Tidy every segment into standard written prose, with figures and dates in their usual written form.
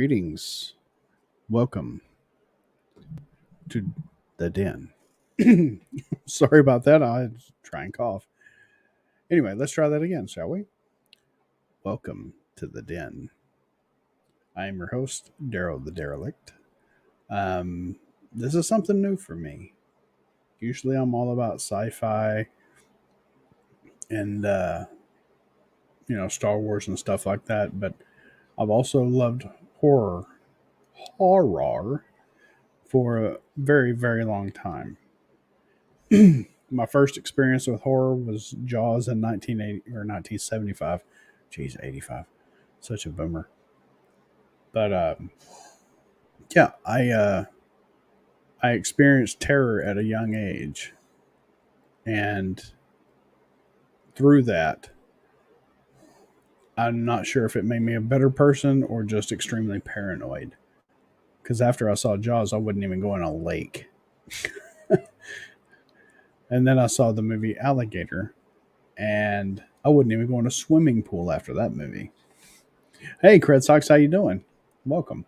Greetings. Welcome to the den. Sorry about that. I was trying to cough. Anyway, let's try that again, shall we? Welcome to the den. I am your host, Daryl the Derelict. This is something new for me. Usually I'm all about sci fi and, Star Wars and stuff like that, but I've also loved horror, horror, for a very, very long time. My first experience with horror was Jaws in 1980 or 1975. Geez, 85. Such a boomer. But yeah, I experienced terror at a young age, and through that, I'm not sure if it made me a better person or just extremely paranoid. Because after I saw Jaws, I wouldn't even go in a lake. And then I saw the movie Alligator, and I wouldn't even go in a swimming pool after that movie. Hey, Cred Sox, how you doing? Welcome.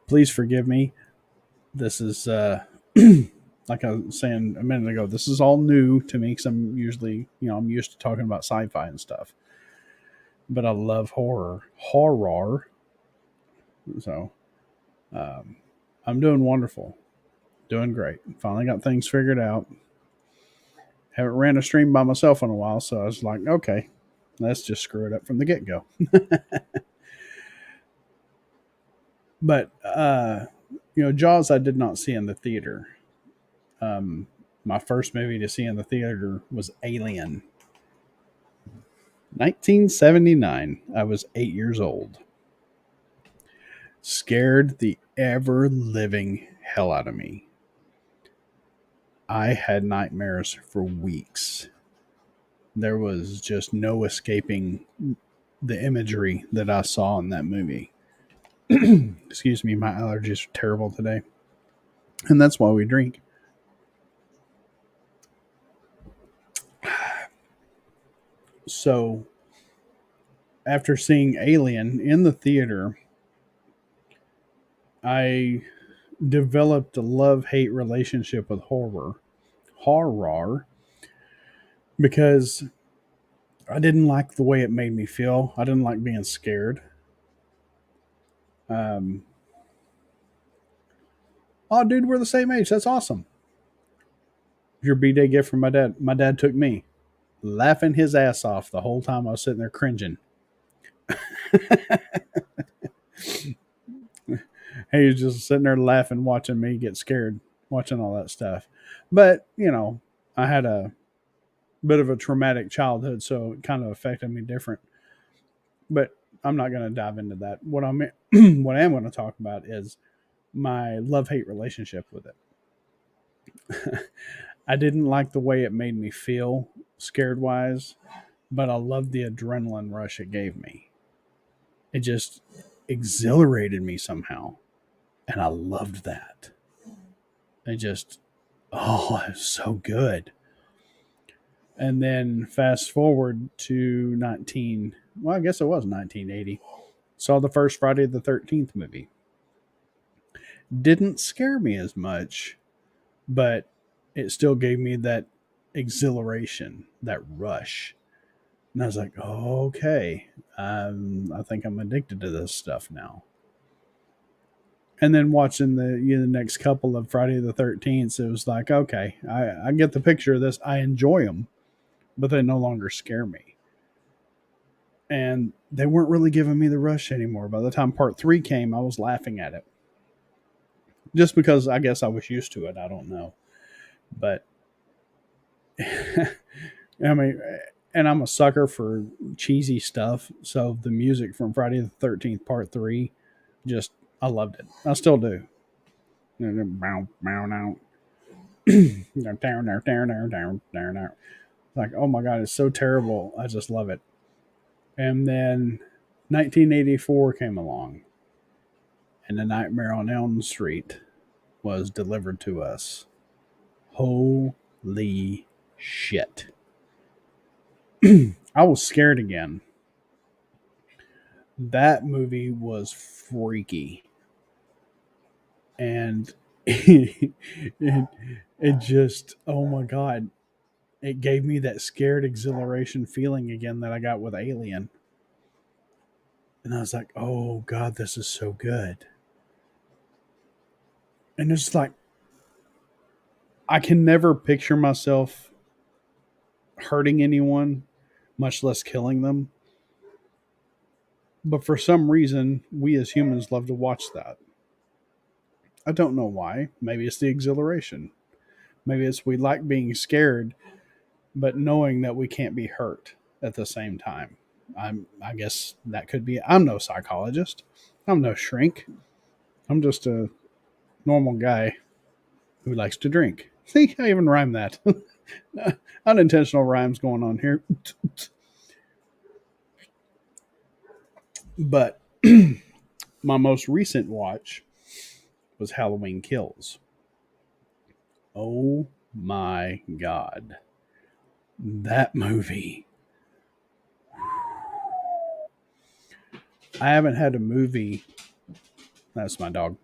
Please forgive me. This is like I was saying a minute ago. This is all new to me because I'm usually, I'm used to talking about sci-fi and stuff. But I love horror. So I'm doing wonderful, doing great. Finally got things figured out. Haven't ran a stream by myself in a while, so I was like, okay, let's just screw it up from the get go. But Jaws I did not see in the theater. Um, my first movie to see in the theater was Alien. 1979. I was 8 years old. Scared the ever living hell out of me. I had nightmares for weeks. There was just no escaping the imagery that I saw in that movie. Excuse me, my allergies are terrible today. And that's why we drink. So, after seeing Alien in the theater, I developed a love hate relationship with horror, because I didn't like the way it made me feel. I didn't like being scared. Um, oh, dude, we're the same age. That's awesome. Your B day gift from my dad. My dad took me, laughing his ass off the whole time I was sitting there cringing. He was just sitting there laughing, watching me get scared, watching all that stuff. But, I had a bit of a traumatic childhood, so it kind of affected me different. But I'm not going to dive into that. What what I am going to talk about is my love hate relationship with it. I didn't like the way it made me feel scared wise, but I loved the adrenaline rush it gave me. It just exhilarated me somehow, and I loved that. It just, oh, it was so good. And then fast forward to well, I guess it was 1980. Saw the first Friday the 13th movie. Didn't scare me as much, but it still gave me that exhilaration, that rush. And I was like, oh, okay, I think I'm addicted to this stuff now. And then watching the next couple of Friday the 13th, it was like, okay, I get the picture of this. I enjoy them, but they no longer scare me. And they weren't really giving me the rush anymore. By the time part three came, I was laughing at it. Just because I guess I was used to it. I don't know. But I mean, and I'm a sucker for cheesy stuff. So the music from Friday the 13th Part 3, just, I loved it. I still do. Like, oh my God, it's so terrible. I just love it. And then 1984 came along, and The Nightmare on Elm Street was delivered to us. Holy shit. I was scared again. That movie was freaky. And it just, oh my God, it gave me that scared exhilaration feeling again that I got with Alien. And I was like, oh God, this is so good. And it's like, I can never picture myself hurting anyone, much less killing them. But for some reason, we as humans love to watch that. I don't know why. Maybe it's the exhilaration. Maybe it's we like being scared, but knowing that we can't be hurt at the same time. I guess that could be. I'm no psychologist. I'm no shrink. I'm just a normal guy who likes to drink. See, I even rhyme that. Unintentional rhymes going on here. But my most recent watch was Halloween Kills. Oh my God. That movie. I haven't had a movie. That's my dog.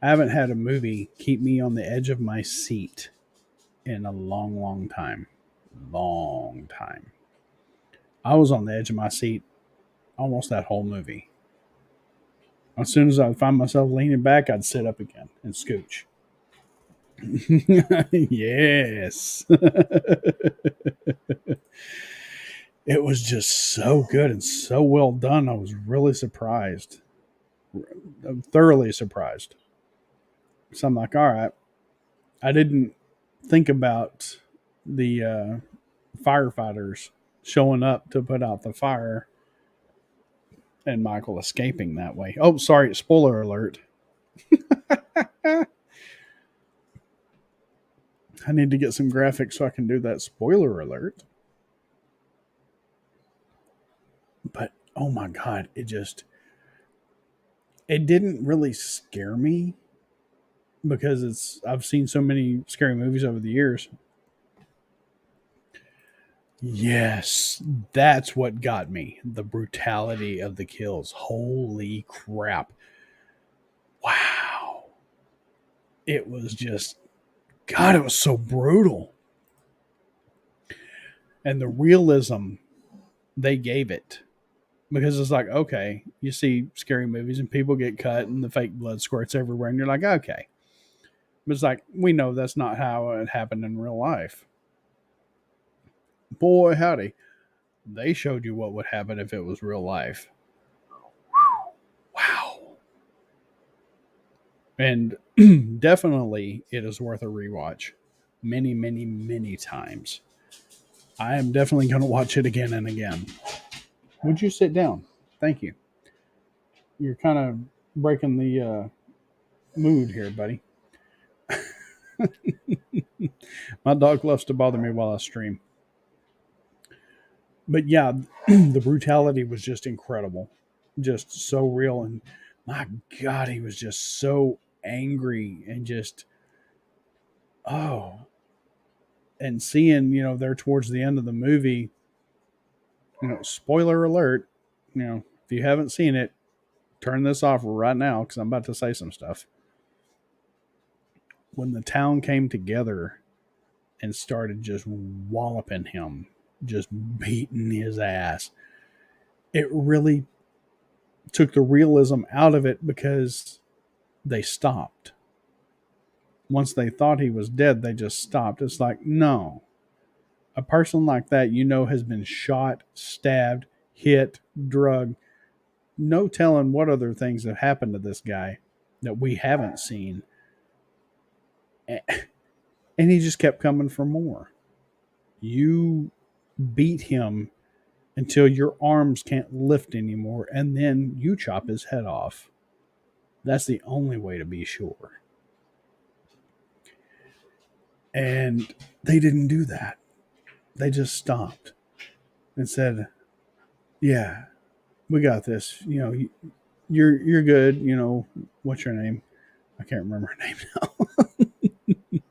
I haven't had a movie keep me on the edge of my seat in a long, long time. Long time. I was on the edge of my seat almost that whole movie. As soon as I would find myself leaning back, I'd sit up again and scooch. Yes. It was just so good and so well done. I was really surprised. I'm thoroughly surprised. So I'm like, all right. I didn't think about the firefighters showing up to put out the fire and Michael escaping that way. Oh, sorry, spoiler alert. I need to get some graphics so I can do that spoiler alert. But oh my God, it didn't really scare me because I've seen so many scary movies over the years. Yes, that's what got me. The brutality of the kills. Holy crap. Wow. It was just, God, it was so brutal. And the realism they gave it. Because it's like, okay, you see scary movies and people get cut and the fake blood squirts everywhere, and you're like, okay. But it's like, we know that's not how it happened in real life. Boy, howdy. They showed you what would happen if it was real life. Wow. And definitely it is worth a rewatch many, many, many times. I am definitely going to watch it again and again. Would you sit down? Thank you. You're kind of breaking the mood here, buddy. My dog loves to bother me while I stream. But yeah, the brutality was just incredible. Just so real. And my God, he was just so angry and just, oh. And seeing, there towards the end of the movie, spoiler alert, if you haven't seen it, turn this off right now because I'm about to say some stuff. When the town came together and started just walloping him, just beating his ass, it really took the realism out of it because they stopped. Once they thought he was dead, they just stopped. It's like, no. A person like that, has been shot, stabbed, hit, drugged. No telling what other things have happened to this guy that we haven't seen. And he just kept coming for more. You beat him until your arms can't lift anymore, and then you chop his head off. That's the only way to be sure. And they didn't do that. They just stopped and said, "Yeah, we got this. You're good. What's your name? I can't remember her name now. I'm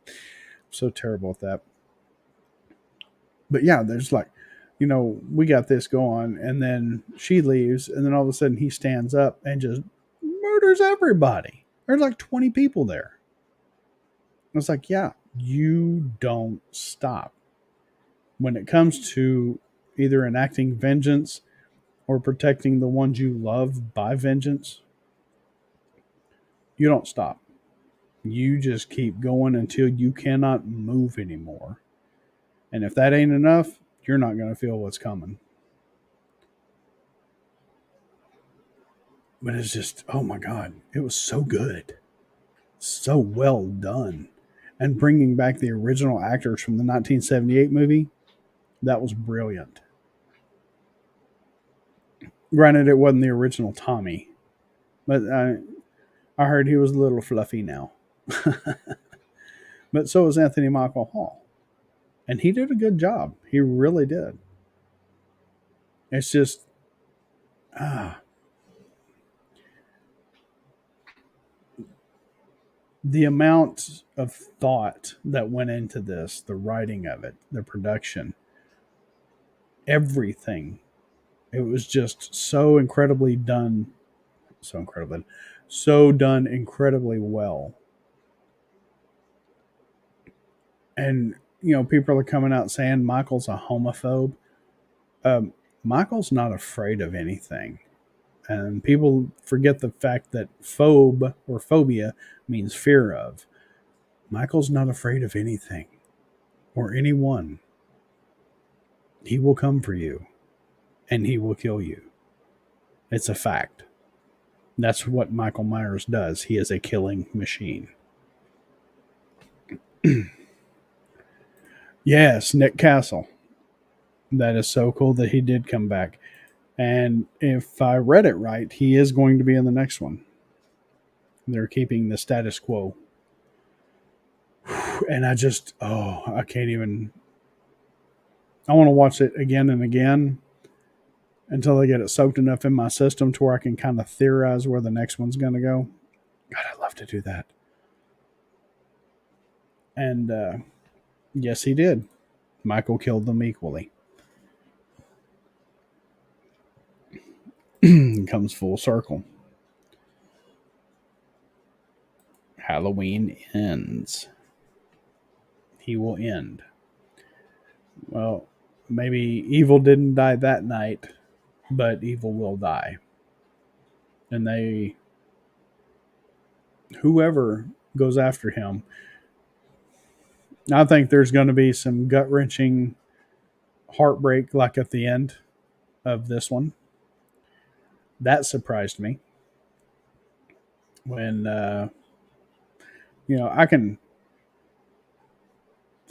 so terrible at that. But yeah, there's like we got this going. And then she leaves, and then all of a sudden he stands up and just murders everybody. There's like 20 people there. It's like, yeah, you don't stop. When it comes to either enacting vengeance or protecting the ones you love by vengeance, you don't stop. You just keep going until you cannot move anymore. And if that ain't enough, you're not going to feel what's coming. But it's just, oh my God, it was so good. So well done. And bringing back the original actors from the 1978 movie, that was brilliant. Granted, it wasn't the original Tommy, but I heard he was a little fluffy now. But so was Anthony Michael Hall. And he did a good job. He really did. It's just, ah, the amount of thought that went into this, the writing of it, the production, everything. It was just so incredibly done, so done incredibly well. And, people are coming out saying Michael's a homophobe. Um, Michael's not afraid of anything. And people forget the fact that phobe or phobia means fear of. Michael's not afraid of anything or anyone. He will come for you and he will kill you. It's a fact. That's what Michael Myers does. He is a killing machine. Yes, Nick Castle. That is so cool that he did come back. And if I read it right, he is going to be in the next one. They're keeping the status quo. And I can't even. I want to watch it again and again until I get it soaked enough in my system to where I can kind of theorize where the next one's going to go. God, I'd love to do that. And yes, he did. Michael killed them equally. Comes full circle. Halloween ends. He will end. Well, maybe evil didn't die that night, but evil will die. And whoever goes after him, I think there's going to be some gut wrenching heartbreak like at the end of this one. That surprised me. When, I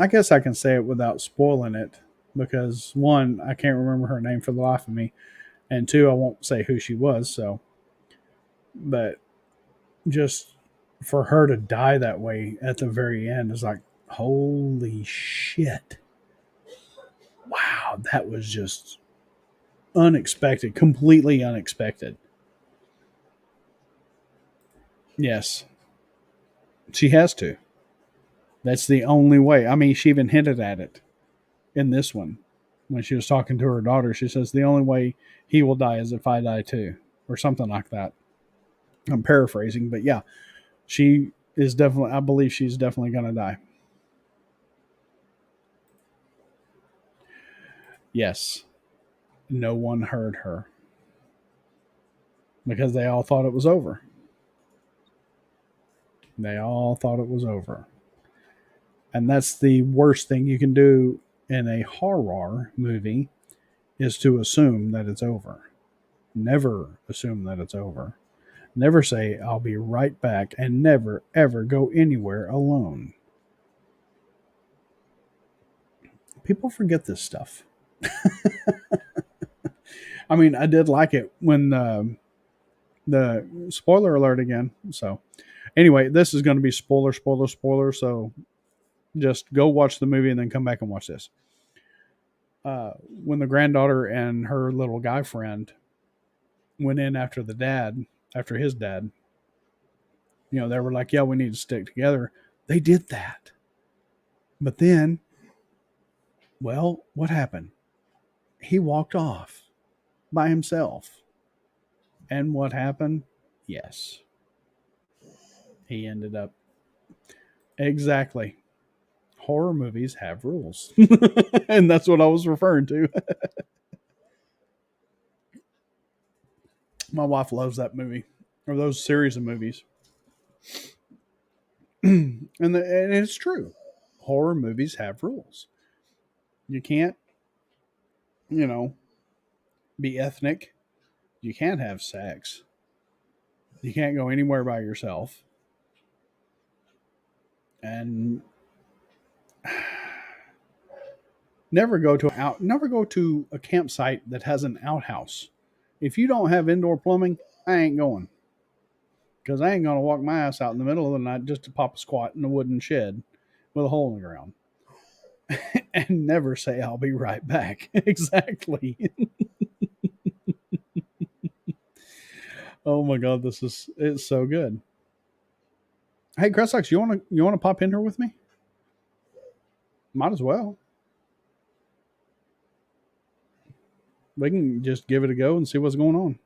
guess I can say it without spoiling it because one, I can't remember her name for the life of me. And two, I won't say who she was. So, but just for her to die that way at the very end is like, holy shit. Wow, that was just unexpected, completely unexpected. Yes, she has to. That's the only way. I mean, she even hinted at it in this one when she was talking to her daughter. She says, the only way he will die is if I die too, or something like that. I'm paraphrasing, but yeah, she is definitely, I believe she's definitely going to die. Yes, no one heard her because they all thought it was over. They all thought it was over. And that's the worst thing you can do in a horror movie is to assume that it's over. Never assume that it's over. Never say, I'll be right back, and never, ever go anywhere alone. People forget this stuff. I mean, I did like it when the spoiler alert again. So, anyway, this is going to be spoiler. So, just go watch the movie and then come back and watch this. When the granddaughter and her little guy friend went in after his dad, they were like, yeah, we need to stick together. They did that. But then, well, what happened? He walked off by himself. And what happened? Yes. He ended up. Exactly. Horror movies have rules. And that's what I was referring to. My wife loves that movie or those series of movies. And it's true. Horror movies have rules. You can't, you know, be ethnic. You can't have sex. You can't go anywhere by yourself. And never go to a campsite that has an outhouse. If you don't have indoor plumbing, I ain't going. Because I ain't gonna walk my ass out in the middle of the night just to pop a squat in a wooden shed with a hole in the ground. And never say I'll be right back. Exactly. Oh my god, it's so good. Hey, Cressox, you wanna pop in here with me? Might as well. We can just give it a go and see what's going on.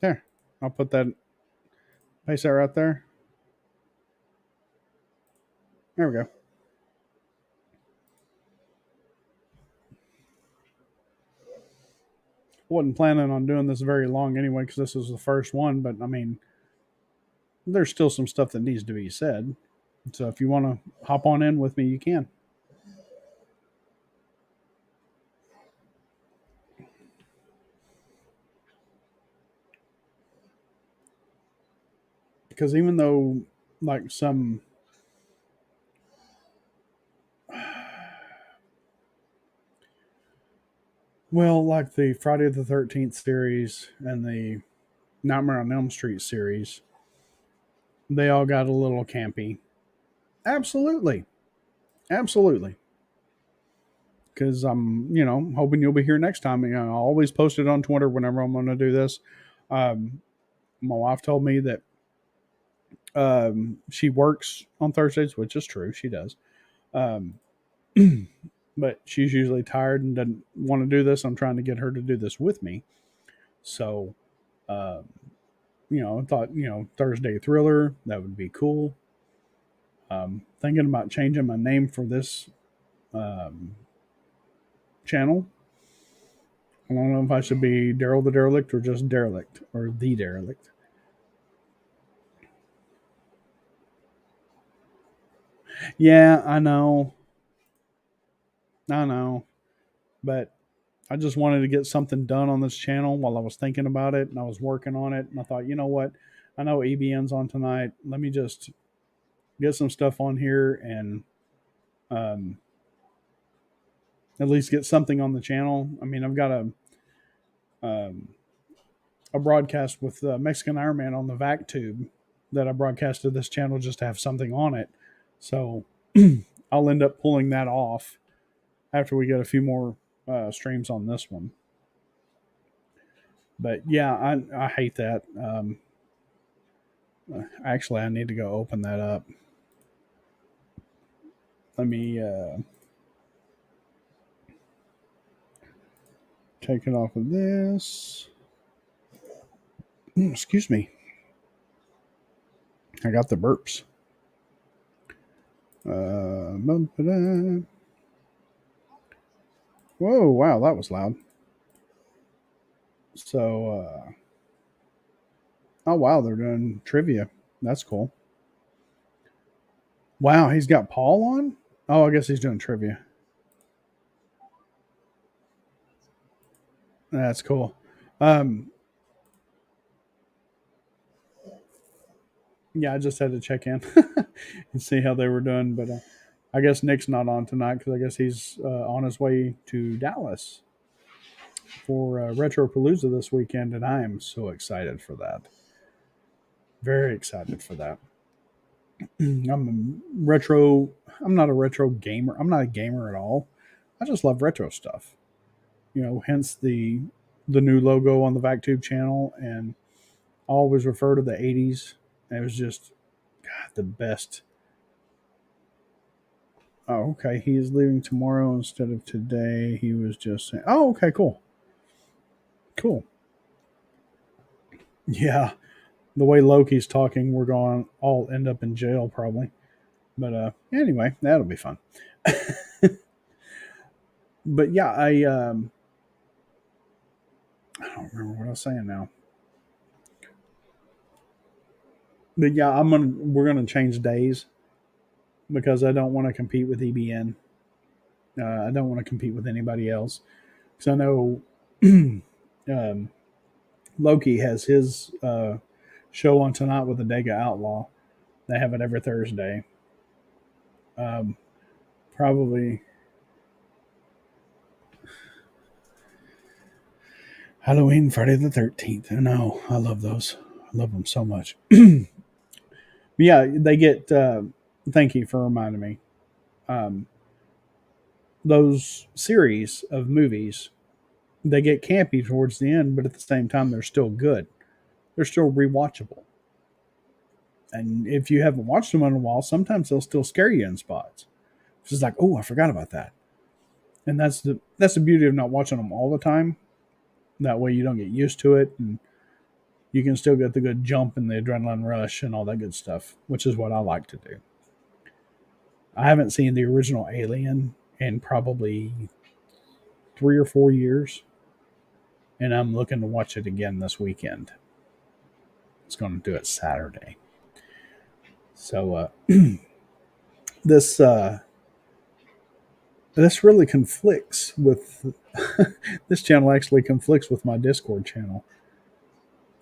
There, I'll put that paste that right there. There we go. Wasn't planning on doing this very long anyway because this is the first one, but I mean, there's still some stuff that needs to be said. So if you want to hop on in with me, you can. Because even though, like, some. Well, like the Friday the 13th series and the Nightmare on Elm Street series, they all got a little campy. Absolutely. Absolutely. Because I'm, hoping you'll be here next time. I'll always post it on Twitter whenever I'm going to do this. Um, my wife told me that she works on Thursdays, which is true. She does. Um, but she's usually tired and doesn't want to do this. I'm trying to get her to do this with me. So, uh, I thought, Thursday Thriller, that would be cool. Thinking about changing my name for this um, channel. I don't know if I should be Daryl the Derelict or just Derelict or the Derelict. Yeah, I know. I know. But I just wanted to get something done on this channel while I was thinking about it and I was working on it. And I thought, you know what? I know EBN's on tonight. Let me just get some stuff on here and um, at least get something on the channel. I mean, I've got um, a broadcast with Mexican Iron Man on the VAC tube that I broadcasted this channel just to have something on it. So I'll end up pulling that off after we get a few more streams on this one. But yeah, I hate that. Actually, I need to go open that up. Let me take it off of this. Excuse me. I got the burps. Whoa, wow, that was loud. So, oh wow, they're doing trivia. That's cool. Wow, he's got Paul on? Oh, I guess he's doing trivia. That's cool. Um, yeah, I just had to check in and see how they were doing. But I guess Nick's not on tonight because I guess he's on his way to Dallas for Retro Palooza this weekend, and I am so excited for that. Very excited for that. I'm a retro. I'm not a retro gamer. I'm not a gamer at all. I just love retro stuff. Hence the new logo on the VacTube channel, and I always refer to the '80s. It was just God, the best Oh, okay. He is leaving tomorrow instead of today. He was just saying, oh, okay, cool. Cool. Yeah. The way Loki's talking, we're going to all end up in jail probably. But anyway, that'll be fun. But yeah, I don't remember what I was saying now. But yeah, we're gonna change days because I don't want to compete with EBN. I don't want to compete with anybody else because I know um, Loki has his show on tonight with the Dega Outlaw. They have it every Thursday. Um, Probably Halloween, Friday the 13th. I know. I love those. I love them so much. Yeah, they get. Thank you for reminding me. Um, those series of movies, they get campy towards the end, but at the same time, they're still good. They're still rewatchable. And if you haven't watched them in a while, sometimes they'll still scare you in spots. It's just like, oh, I forgot about that. And that's the beauty of not watching them all the time. That way, you don't get used to it, and you can still get the good jump and the adrenaline rush and all that good stuff, which is what I like to do. I haven't seen the original Alien in probably 3 or 4 years, and I'm looking to watch it again this weekend. It's going to do it Saturday. So this this really conflicts with this channel actually conflicts with my Discord channel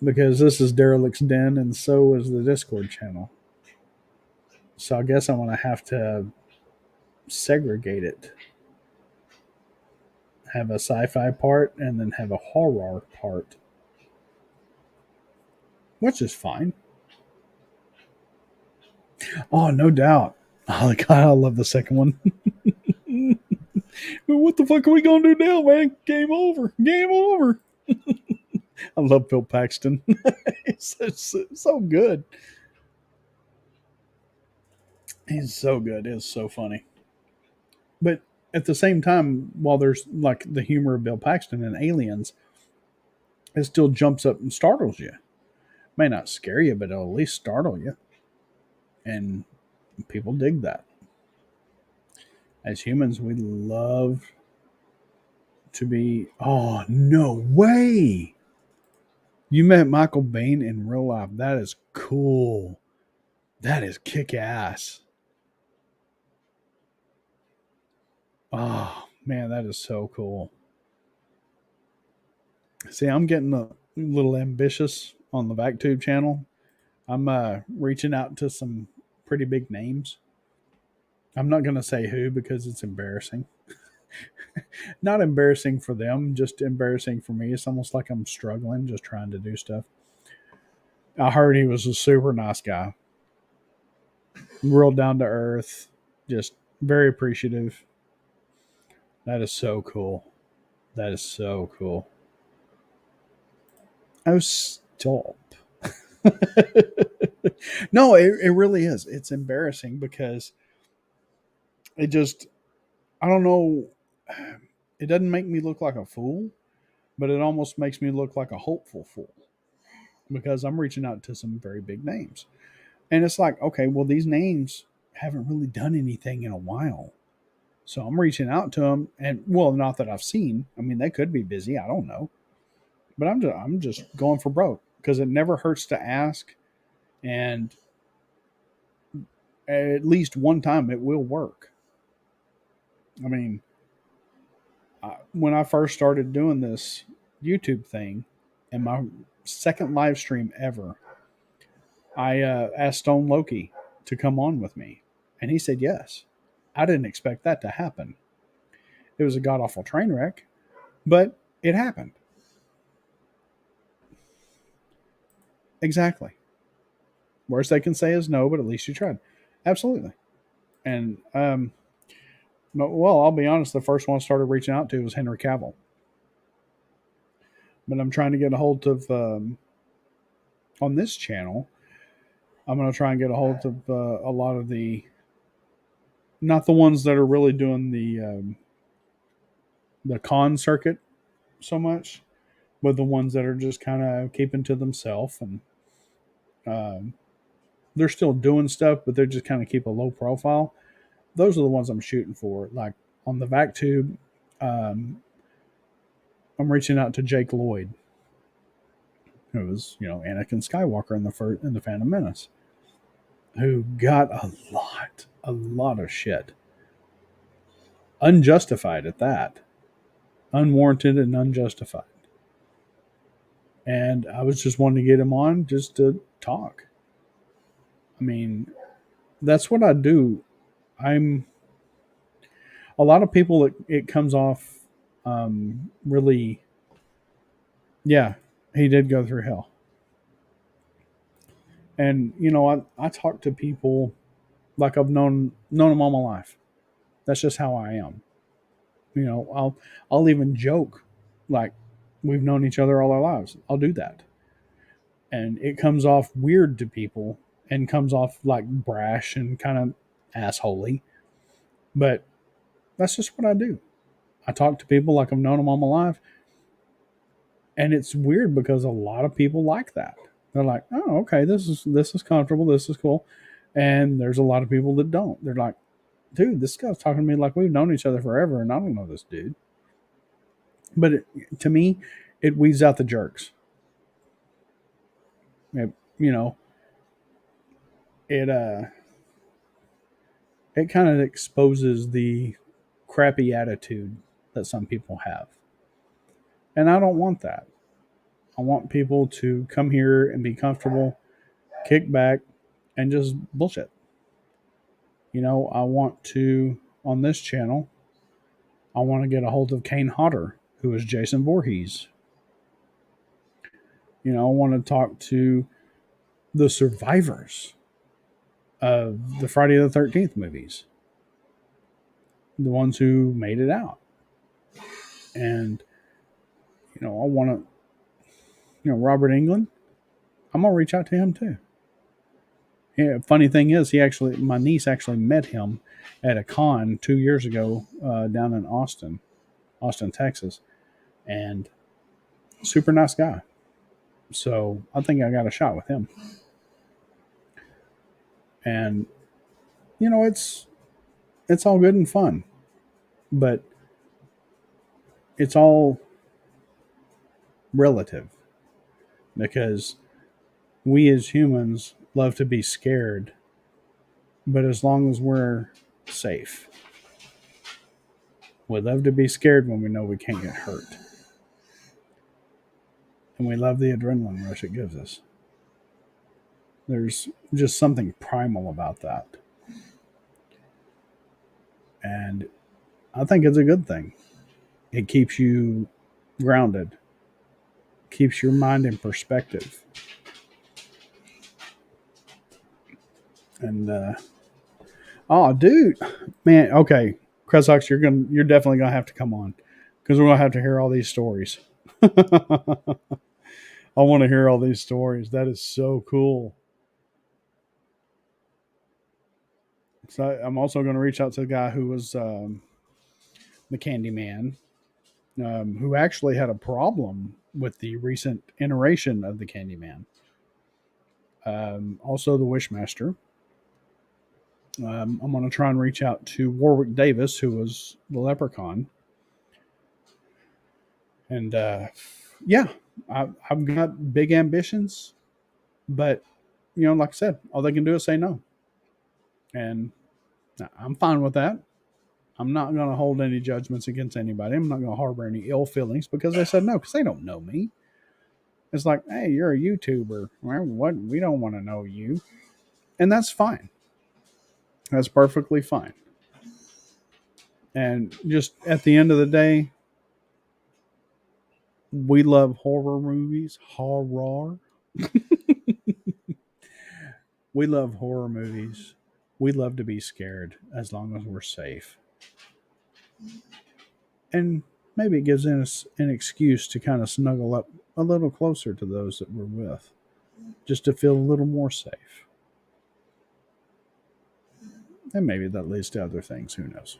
because this is Derelict's Den and so is the Discord channel. So I guess I'm going to have to segregate it. Have a sci-fi part and then have a horror part, which is fine. Oh, no doubt. Oh, God, I love the second one. What the fuck are we gonna do now, man? Game over. Game over. I love Bill Paxton. So good. He's so good. It's so funny. But at the same time, while there's like the humor of Bill Paxton and Aliens, it still jumps up and startles you. May not scare you, but it'll at least startle you. And people dig that. As humans, we love to be. Oh, no way! You met Michael Bain in real life. That is cool. That is kick ass. Oh, man, that is so cool. See, I'm getting a little ambitious on the VacTube channel. I'm reaching out to some pretty big names. I'm not going to say who because it's embarrassing. Not embarrassing for them, just embarrassing for me. It's almost like I'm struggling just trying to do stuff. I heard he was a super nice guy, real down to earth, just very appreciative. That is so cool. That is so cool. Oh, stop. No, it really is. It's embarrassing because it just, I don't know, it doesn't make me look like a fool, but it almost makes me look like a hopeful fool because I'm reaching out to some very big names. And it's like, okay, well, these names haven't really done anything in a while. So I'm reaching out to them, and well, not that I've seen. I mean, they could be busy. I don't know, but I'm just going for broke because it never hurts to ask, and at least one time it will work. I mean, when I first started doing this YouTube thing, and my second live stream ever, I asked Stone Loki to come on with me, and he said yes. I didn't expect that to happen. It was a god awful train wreck, but it happened. Exactly. Worst they can say is no, but at least you tried. Absolutely. And well, I'll be honest. The first one I started reaching out to was Henry Cavill, but I'm trying to get a hold of on this channel. I'm going to try and get a hold of a lot of the Not the ones that are really doing the con circuit so much, but the ones that are just kind of keeping to themselves, and um, they're still doing stuff, but they're just kind of keep a low profile. Those are the ones I'm shooting for. Like on the VacTube, um, I'm reaching out to Jake Lloyd, who was Anakin Skywalker in the Phantom Menace, who got a lot of shit, unjustified at that, unwarranted and unjustified. And I was just wanting to get him on just to talk. I mean, that's what I do. I'm a lot of people. It comes off really. Yeah, he did go through hell, and I talk to people like I've known them all my life. That's just how I am. I'll even joke like we've known each other all our lives. I'll do that, and it comes off weird to people and comes off like brash and kind of assholey, but that's just what I do. I talk to people like I've known them all my life, and it's weird because a lot of people like that. They're like, "Oh, okay, this is comfortable, this is cool," and there's a lot of people that don't. They're like, "Dude, this guy's talking to me like we've known each other forever, and I don't know this dude." But to me, it weeds out the jerks. It, you know, it it kind of exposes the crappy attitude that some people have, and I don't want that. I want people to come here and be comfortable, kick back, and just bullshit. I want to, on this channel, I want to get a hold of Kane Hodder, who is Jason Voorhees. I want to talk to the survivors of the Friday the 13th movies, the ones who made it out. And, I want to, Robert England, I'm going to reach out to him too. Yeah, funny thing is, my niece actually met him at a con 2 years ago down in Austin, Texas, and super nice guy. So I think I got a shot with him. And it's all good and fun, but it's all relative because we as humans love to be scared, but as long as we're safe, we love to be scared when we know we can't get hurt. And we love the adrenaline rush it gives us. There's just something primal about that. And I think it's a good thing. It keeps you grounded, keeps your mind in perspective. And oh, dude, man, okay, Kresox, you're definitely gonna have to come on because we're gonna have to hear all these stories. I want to hear all these stories. That is so cool. So I'm also going to reach out to the guy who was the Candyman, who actually had a problem with the recent iteration of the Candyman. Also, the Wishmaster. I'm going to try and reach out to Warwick Davis, who was the Leprechaun. And yeah, I've got big ambitions, but like I said, all they can do is say no, and I'm fine with that. I'm not going to hold any judgments against anybody. I'm not going to harbor any ill feelings because they said no, because they don't know me. It's like, hey, you're a YouTuber. What? We don't want to know you, and that's fine. That's perfectly fine. And just at the end of the day, we love horror movies. Horror. We love horror movies. We love to be scared as long as we're safe. And maybe it gives us an excuse to kind of snuggle up a little closer to those that we're with, just to feel a little more safe. And maybe that leads to other things. Who knows?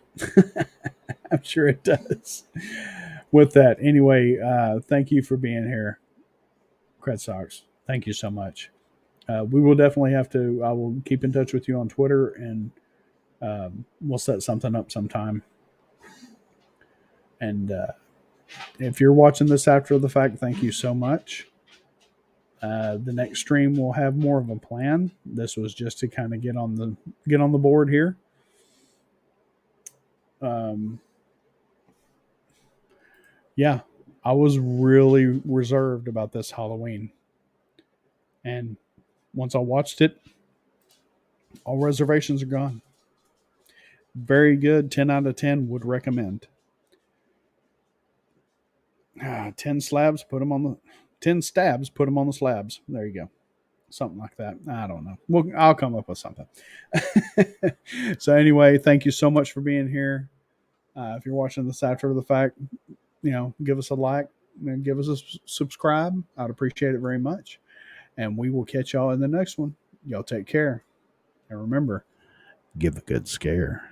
I'm sure it does. With that, anyway, thank you for being here, Cred Sox. Thank you so much. We will definitely have to. I will keep in touch with you on Twitter, and we'll set something up sometime. And if you're watching this after the fact, thank you so much. The next stream will have more of a plan. This was just to kind of get on the board here. Yeah, I was really reserved about this Halloween, and once I watched it, all reservations are gone. Very good. 10 out of 10 would recommend. 10 slabs, put them on the 10 stabs, put them on the slabs. There you go. Something like that. I don't know. Well, I'll come up with something. So anyway, thank you so much for being here. If you're watching this after the fact, give us a like and give us a subscribe. I'd appreciate it very much. And we will catch y'all in the next one. Y'all take care. And remember, give a good scare.